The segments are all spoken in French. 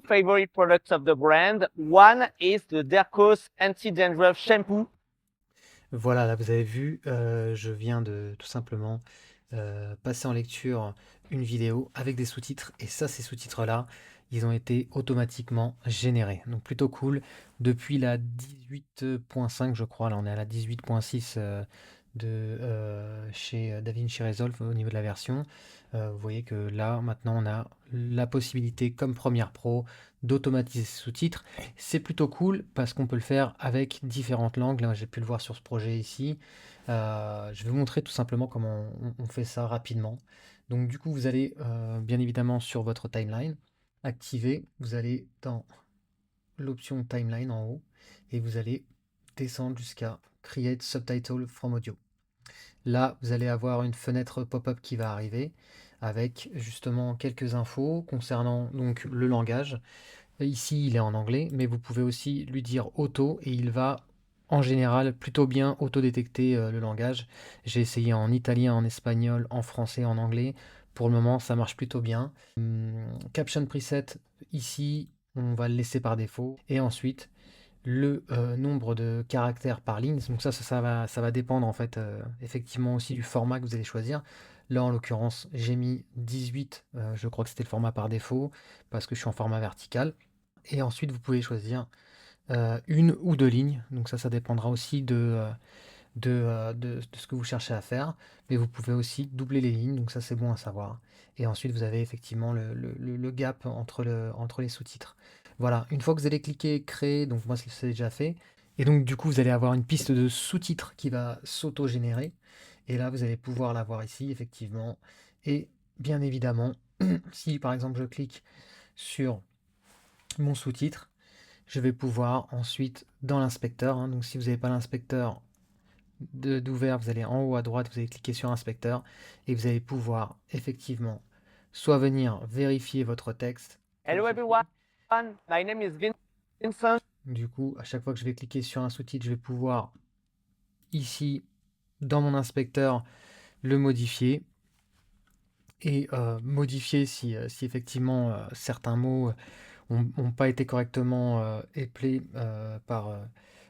favorite products of the brand. One is the Dercos Anti-Dandruff Shampoo. Voilà, là vous avez vu, je viens de tout simplement passer en lecture une vidéo avec des sous-titres et ça, ces sous-titres-là, ils ont été automatiquement générés. Donc plutôt cool. Depuis la 18.5, je crois, là on est à la 18.6 chez DaVinci Resolve au niveau de la version. Vous voyez que là, maintenant, on a la possibilité, comme Premiere Pro, d'automatiser ces sous-titres. C'est plutôt cool parce qu'on peut le faire avec différentes langues. Là, j'ai pu le voir sur ce projet ici. Je vais vous montrer tout simplement comment on fait ça rapidement. Donc du coup, vous allez bien évidemment sur votre timeline, activer, vous allez dans l'option timeline en haut et vous allez descendre jusqu'à Create Subtitle from Audio. Là, vous allez avoir une fenêtre pop-up qui va arriver avec justement quelques infos concernant donc le langage. Ici, il est en anglais, mais vous pouvez aussi lui dire auto et il va en général plutôt bien auto-détecter le langage. J'ai essayé en italien, en espagnol, en français, en anglais. Pour le moment, ça marche plutôt bien. Caption preset, ici, on va le laisser par défaut. Et ensuite, le nombre de caractères par ligne. Donc ça va dépendre en fait effectivement aussi du format que vous allez choisir. Là, en l'occurrence, j'ai mis 18, je crois que c'était le format par défaut, parce que je suis en format vertical. Et ensuite, vous pouvez choisir une ou deux lignes. Donc ça dépendra aussi de ce que vous cherchez à faire. Mais vous pouvez aussi doubler les lignes, donc ça c'est bon à savoir. Et ensuite, vous avez effectivement le gap entre les sous-titres. Voilà, une fois que vous allez cliquer créer, donc moi c'est déjà fait. Et donc du coup, vous allez avoir une piste de sous-titres qui va s'auto-générer. Et là, vous allez pouvoir la voir ici, effectivement. Et bien évidemment, si par exemple je clique sur mon sous-titre, je vais pouvoir ensuite dans l'inspecteur, hein, donc si vous n'avez pas l'inspecteur d'ouvert, vous allez en haut à droite, vous allez cliquer sur inspecteur et vous allez pouvoir effectivement soit venir vérifier votre texte comme Hello ceci. everyone, my name is Vincent. Du coup, à chaque fois que je vais cliquer sur un sous-titre, je vais pouvoir ici dans mon inspecteur le modifier et modifier si effectivement certains mots n'ont pas été correctement éplés par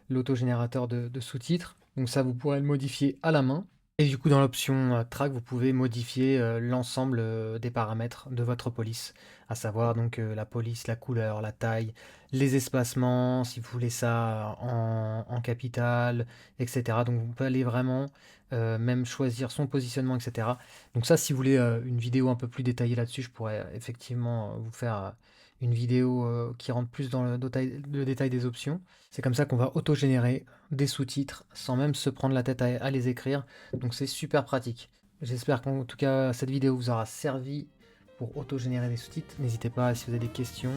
l'autogénérateur de sous-titres. Donc ça, vous pourrez le modifier à la main. Et du coup, dans l'option track, vous pouvez modifier l'ensemble des paramètres de votre police, à savoir donc la police, la couleur, la taille, les espacements, si vous voulez ça en capital, etc. Donc vous pouvez aller vraiment même choisir son positionnement, etc. Donc ça, si vous voulez une vidéo un peu plus détaillée là-dessus, je pourrais effectivement vous faire une vidéo qui rentre plus dans le détail des options. C'est comme ça qu'on va auto-générer des sous-titres sans même se prendre la tête à les écrire. Donc c'est super pratique. J'espère qu'en tout cas cette vidéo vous aura servi pour auto-générer des sous-titres. N'hésitez pas si vous avez des questions